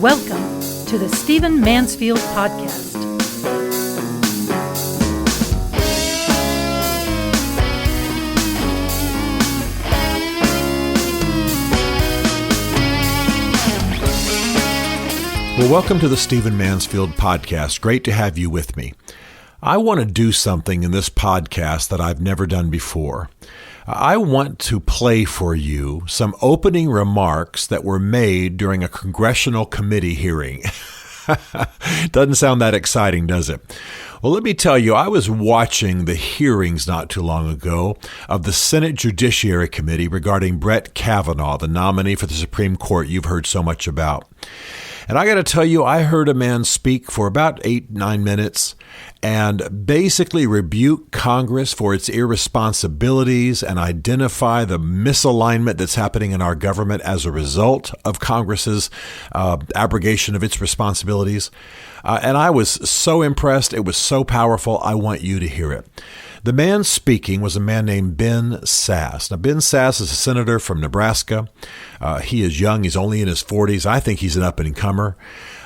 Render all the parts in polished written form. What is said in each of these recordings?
Welcome to the Stephen Mansfield Podcast. Well, welcome to the Stephen Mansfield Podcast. Great to have you with me. I want to do something in this podcast that I've never done before. I want to play for you some opening remarks that were made during a Congressional Committee hearing. Doesn't sound that exciting, does it? Well, let me tell you, I was watching the hearings not too long ago of the Senate Judiciary Committee regarding Brett Kavanaugh, the nominee for the Supreme Court you've heard so much about. And I got to tell you, I heard a man speak for about 8-9 minutes and basically rebuke Congress for its irresponsibilities and identify the misalignment that's happening in our government as a result of Congress's abrogation of its responsibilities. And I was so impressed. It was so powerful. I want you to hear it. The man speaking was a man named Ben Sasse. Now, Ben Sasse is a senator from Nebraska. He is young. He's only in his 40s. I think he's an up-and-comer.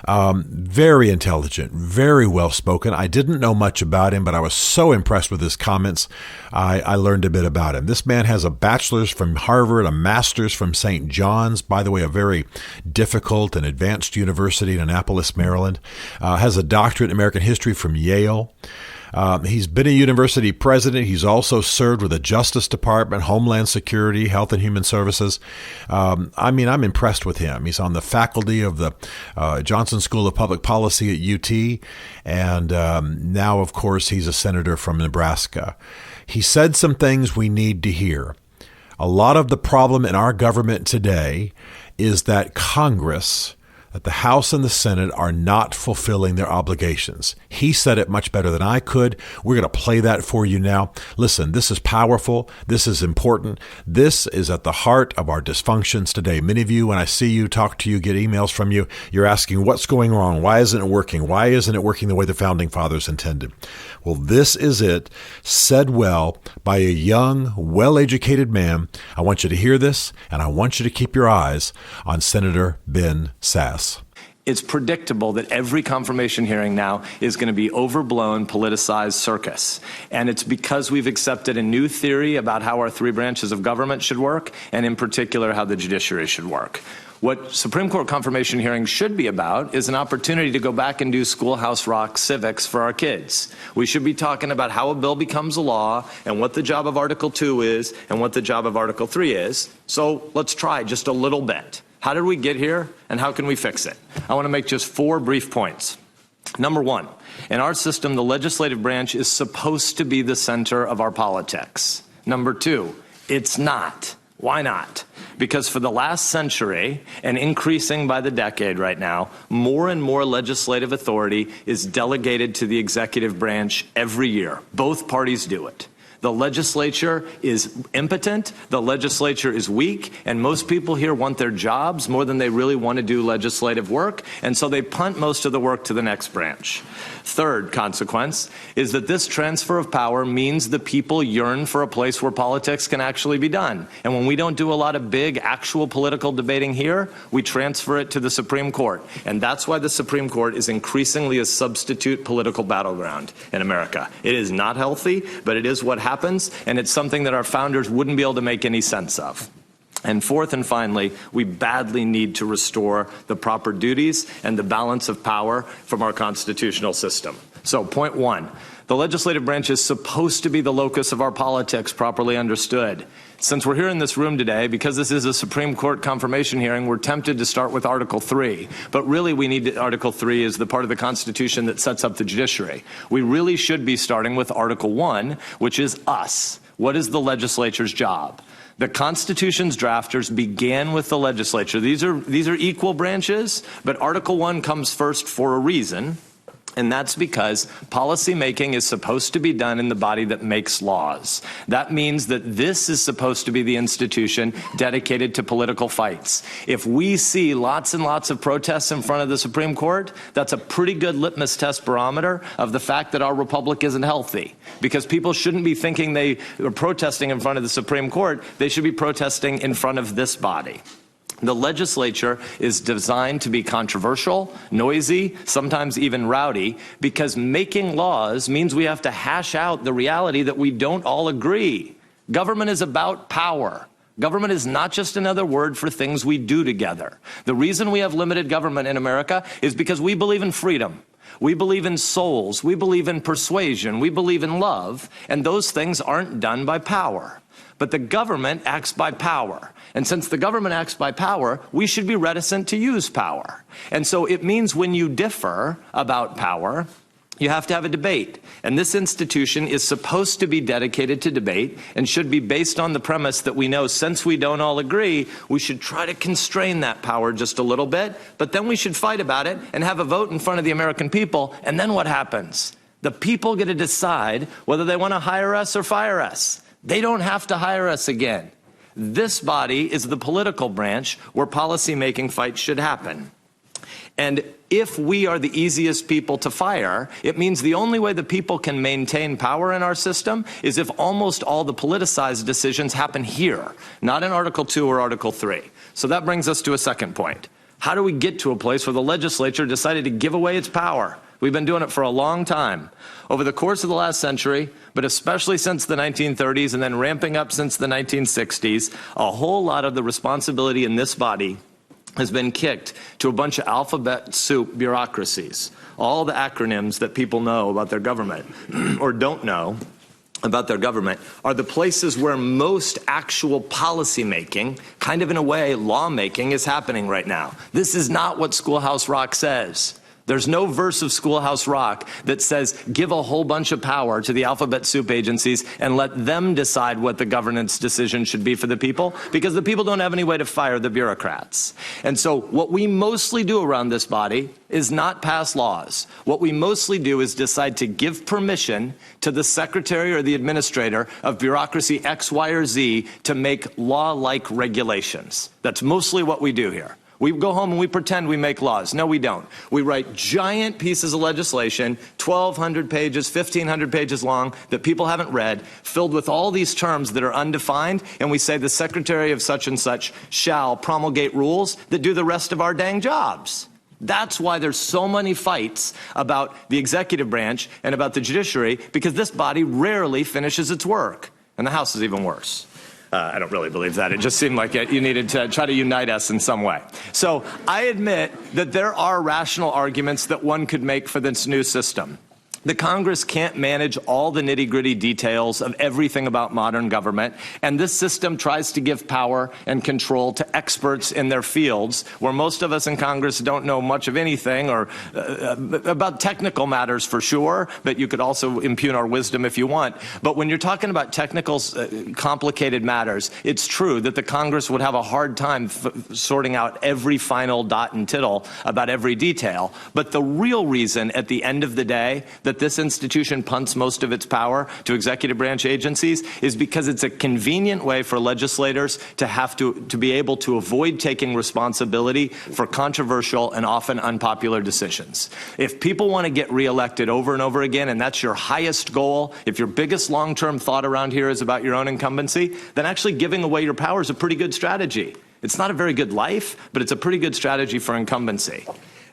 Very intelligent, very well-spoken. I didn't know much about him, but I was so impressed with his comments. I learned a bit about him. This man has a bachelor's from Harvard, a master's from St. John's, by the way, a very difficult and advanced university in Annapolis, Maryland. Has a doctorate in American history from Yale. He's been a university president. He's also served with the Justice Department, Homeland Security, Health and Human Services. I'm impressed with him. He's on the faculty of the Johnson School of Public Policy at UT. And now, of course, he's a senator from Nebraska. He said some things we need to hear. A lot of the problem in our government today is that Congress, that the House and the Senate are not fulfilling their obligations. He said it much better than I could. We're going to play that for you now. Listen, this is powerful. This is important. This is at the heart of our dysfunctions today. Many of you, when I see you, talk to you, get emails from you, you're asking, what's going wrong? Why isn't it working? Why isn't it working the way the Founding Fathers intended? Well, this is it, said well by a young, well-educated man. I want you to hear this, and I want you to keep your eyes on Senator Ben Sasse. It's predictable that every confirmation hearing now is going to be overblown, politicized circus. And it's because we've accepted a new theory about how our three branches of government should work, and in particular, how the judiciary should work. What Supreme Court confirmation hearings should be about is an opportunity to go back and do schoolhouse rock civics for our kids. We should be talking about how a bill becomes a law and what the job of Article 2 is and what the job of Article 3 is. So let's try just a little bit. How did we get here, and how can we fix it? I want to make just 4 brief points. Number 1, in our system, the legislative branch is supposed to be the center of our politics. Number 2, it's not. Why not? Because for the last century, and increasing by the decade right now, more and more legislative authority is delegated to the executive branch every year. Both parties do it. The legislature is impotent, the legislature is weak, and most people here want their jobs more than they really want to do legislative work, and so they punt most of the work to the next branch. Third consequence is that this transfer of power means the people yearn for a place where politics can actually be done. And when we don't do a lot of big, actual political debating here, we transfer it to the Supreme Court. And that's why the Supreme Court is increasingly a substitute political battleground in America. It is not healthy, but it is what happens, and it's something that our founders wouldn't be able to make any sense of. And fourth and finally, we badly need to restore the proper duties and the balance of power from our constitutional system. So point 1, the legislative branch is supposed to be the locus of our politics, properly understood. Since we're here in this room today, because this is a Supreme Court confirmation hearing, we're tempted to start with Article 3. But really, we need Article 3 is the part of the Constitution that sets up the judiciary. We really should be starting with Article 1, which is us. What is the legislature's job? The Constitution's drafters began with the legislature. These are equal branches, but Article 1 comes first for a reason. And that's because policy making is supposed to be done in the body that makes laws. That means that this is supposed to be the institution dedicated to political fights. If we see lots and lots of protests in front of the Supreme Court, that's a pretty good litmus test barometer of the fact that our republic isn't healthy. Because people shouldn't be thinking they are protesting in front of the Supreme Court. They should be protesting in front of this body. The legislature is designed to be controversial, noisy, sometimes even rowdy, because making laws means we have to hash out the reality that we don't all agree. Government is about power. Government is not just another word for things we do together. The reason we have limited government in America is because we believe in freedom. We believe in souls. We believe in persuasion. We believe in love. And those things aren't done by power. But the government acts by power. And since the government acts by power, we should be reticent to use power. And so it means when you differ about power, you have to have a debate. And this institution is supposed to be dedicated to debate and should be based on the premise that we know since we don't all agree, we should try to constrain that power just a little bit, but then we should fight about it and have a vote in front of the American people. And then what happens? The people get to decide whether they want to hire us or fire us. They don't have to hire us again. This body is the political branch where policymaking fights should happen. And if we are the easiest people to fire, it means the only way the people can maintain power in our system is if almost all the politicized decisions happen here, not in Article 2 or Article 3. So that brings us to a second point. How do we get to a place where the legislature decided to give away its power? We've been doing it for a long time. Over the course of the last century, but especially since the 1930s and then ramping up since the 1960s, a whole lot of the responsibility in this body has been kicked to a bunch of alphabet soup bureaucracies. All the acronyms that people know about their government or don't know about their government are the places where most actual policy making, kind of in a way lawmaking, is happening right now. This is not what Schoolhouse Rock says. There's no verse of Schoolhouse Rock that says give a whole bunch of power to the alphabet soup agencies and let them decide what the governance decision should be for the people, because the people don't have any way to fire the bureaucrats. And so what we mostly do around this body is not pass laws. What we mostly do is decide to give permission to the secretary or the administrator of bureaucracy X, Y, or Z to make law-like regulations. That's mostly what we do here. We go home and we pretend we make laws. No, we don't. We write giant pieces of legislation, 1,200 pages, 1,500 pages long, that people haven't read, filled with all these terms that are undefined, and we say the secretary of such and such shall promulgate rules that do the rest of our dang jobs. That's why there's so many fights about the executive branch and about the judiciary, because this body rarely finishes its work. And the House is even worse. I don't really believe that. It just seemed like you needed to try to unite us in some way. So I admit that there are rational arguments that one could make for this new system. The Congress can't manage all the nitty-gritty details of everything about modern government, and this system tries to give power and control to experts in their fields, where most of us in Congress don't know much of anything, or about technical matters for sure, but you could also impugn our wisdom if you want. But when you're talking about technical, complicated matters, it's true that the Congress would have a hard time sorting out every final dot and tittle about every detail. But the real reason at the end of the day that this institution punts most of its power to executive branch agencies is because it's a convenient way for legislators to have to be able to avoid taking responsibility for controversial and often unpopular decisions. If people want to get reelected over and over again, and that's your highest goal, if your biggest long-term thought around here is about your own incumbency, then actually giving away your power is a pretty good strategy. It's not a very good life, but it's a pretty good strategy for incumbency.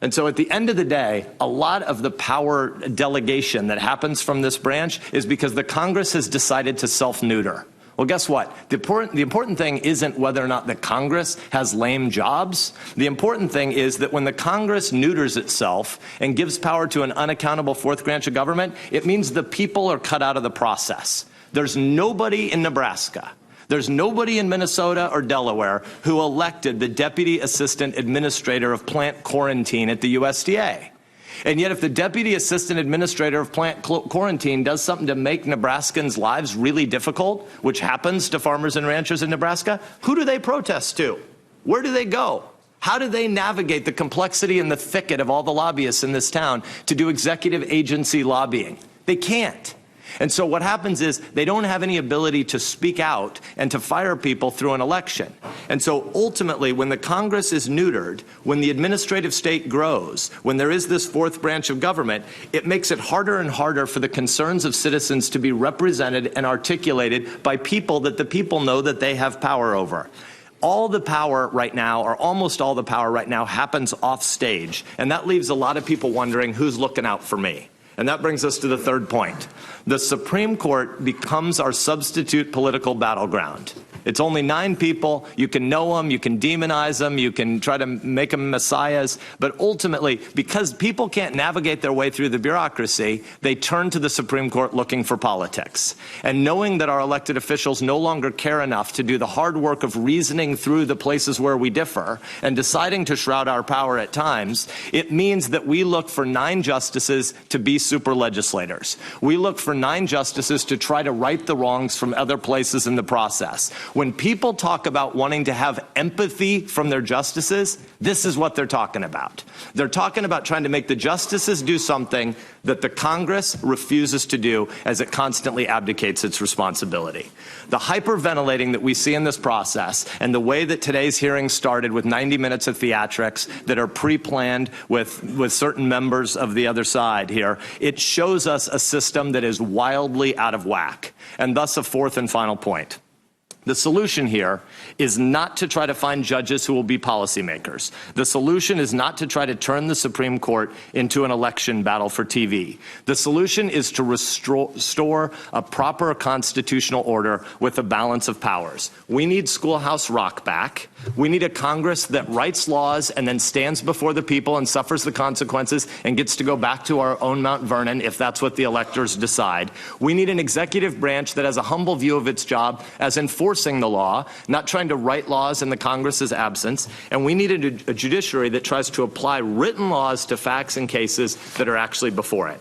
And so at the end of the day, a lot of the power delegation that happens from this branch is because the Congress has decided to self-neuter. Well, guess what? The important thing isn't whether or not the Congress has lame jobs. The important thing is that when the Congress neuters itself and gives power to an unaccountable fourth branch of government, it means the people are cut out of the process. There's nobody in Nebraska, there's nobody in Minnesota or Delaware who elected the Deputy Assistant Administrator of Plant Quarantine at the USDA. And yet if the Deputy Assistant Administrator of Plant Quarantine does something to make Nebraskans' lives really difficult, which happens to farmers and ranchers in Nebraska, who do they protest to? Where do they go? How do they navigate the complexity and the thicket of all the lobbyists in this town to do executive agency lobbying? They can't. And so what happens is they don't have any ability to speak out and to fire people through an election. And so ultimately, when the Congress is neutered, when the administrative state grows, when there is this fourth branch of government, it makes it harder and harder for the concerns of citizens to be represented and articulated by people that the people know that they have power over. all the power right now, or almost all the power right now, happens off stage. And that leaves a lot of people wondering who's looking out for me. And that brings us to the third point. The Supreme Court becomes our substitute political battleground. It's only 9 people. You can know them, you can demonize them, you can try to make them messiahs. But ultimately, because people can't navigate their way through the bureaucracy, they turn to the Supreme Court looking for politics. And knowing that our elected officials no longer care enough to do the hard work of reasoning through the places where we differ and deciding to shroud our power at times, it means that we look for 9 justices to be super legislators. We look for 9 justices to try to right the wrongs from other places in the process. When people talk about wanting to have empathy from their justices, this is what they're talking about. They're talking about trying to make the justices do something that the Congress refuses to do as it constantly abdicates its responsibility. The hyperventilating that we see in this process and the way that today's hearing started with 90 minutes of theatrics that are pre-planned with certain members of the other side here, it shows us a system that is wildly out of whack. And thus a fourth and final point. The solution here is not to try to find judges who will be policymakers. The solution is not to try to turn the Supreme Court into an election battle for TV. The solution is to restore a proper constitutional order with a balance of powers. We need Schoolhouse Rock back. We need a Congress that writes laws and then stands before the people and suffers the consequences and gets to go back to our own Mount Vernon if that's what the electors decide. We need an executive branch that has a humble view of its job as enforcing the law, not trying to write laws in the Congress's absence. And we need a judiciary that tries to apply written laws to facts and cases that are actually before it.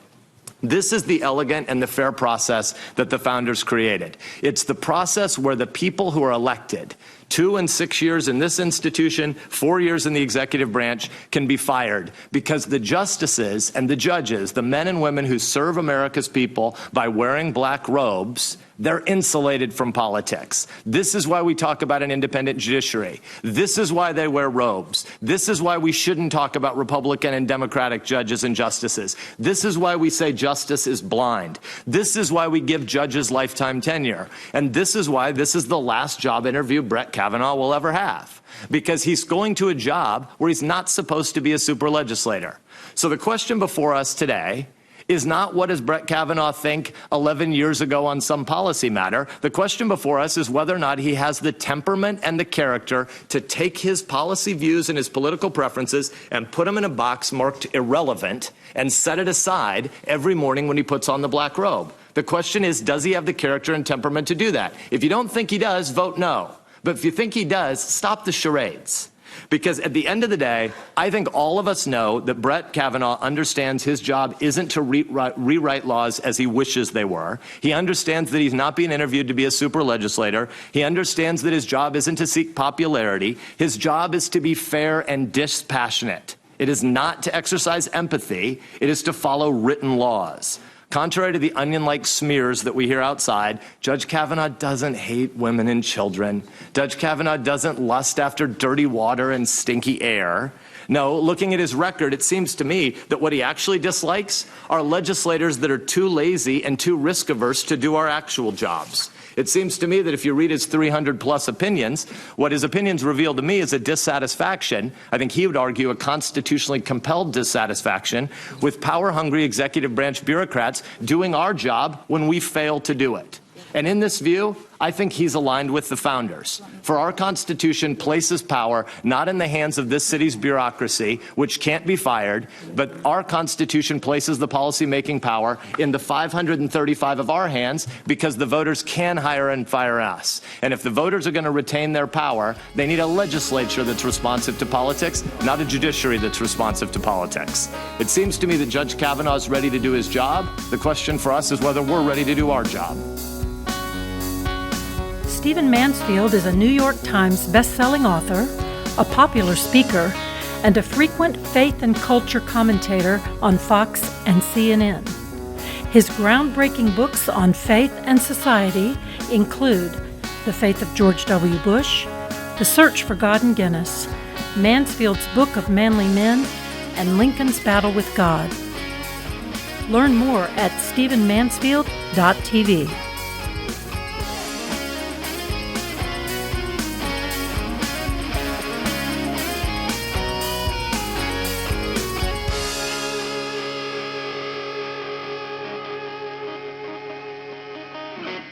This is the elegant and the fair process that the founders created. It's the process where the people who are elected, 2 and 6 years in this institution, 4 years in the executive branch, can be fired because the justices and the judges, the men and women who serve America's people by wearing black robes, they're insulated from politics. This is why we talk about an independent judiciary. This is why they wear robes. This is why we shouldn't talk about Republican and Democratic judges and justices. This is why we say justice is blind. This is why we give judges lifetime tenure. And this is why this is the last job interview Brett Kavanaugh will ever have, because he's going to a job where he's not supposed to be a super legislator. So the question before us today is not what does Brett Kavanaugh think 11 years ago on some policy matter. The question before us is whether or not he has the temperament and the character to take his policy views and his political preferences and put them in a box marked irrelevant and set it aside every morning when he puts on the black robe. The question is, does he have the character and temperament to do that? If you don't think he does, vote no. But if you think he does, stop the charades. Because at the end of the day, I think all of us know that Brett Kavanaugh understands his job isn't to rewrite laws as he wishes they were. He understands that he's not being interviewed to be a super legislator. He understands that his job isn't to seek popularity. His job is to be fair and dispassionate. It is not to exercise empathy. It is to follow written laws. Contrary to the onion-like smears that we hear outside, Judge Kavanaugh doesn't hate women and children. Judge Kavanaugh doesn't lust after dirty water and stinky air. No, looking at his record, it seems to me that what he actually dislikes are legislators that are too lazy and too risk-averse to do our actual jobs. It seems to me that if you read his 300-plus opinions, what his opinions reveal to me is a dissatisfaction, I think he would argue a constitutionally compelled dissatisfaction, with power-hungry executive branch bureaucrats doing our job when we fail to do it. And in this view, I think he's aligned with the founders. For our Constitution places power not in the hands of this city's bureaucracy, which can't be fired, but our Constitution places the policy-making power in the 535 of our hands because the voters can hire and fire us. And if the voters are going to retain their power, they need a legislature that's responsive to politics, not a judiciary that's responsive to politics. It seems to me that Judge Kavanaugh is ready to do his job. The question for us is whether we're ready to do our job. Stephen Mansfield is a New York Times best-selling author, a popular speaker, and a frequent faith and culture commentator on Fox and CNN. His groundbreaking books on faith and society include The Faith of George W. Bush, The Search for God in Guinness, Mansfield's Book of Manly Men, and Lincoln's Battle with God. Learn more at stephenmansfield.tv. Bye.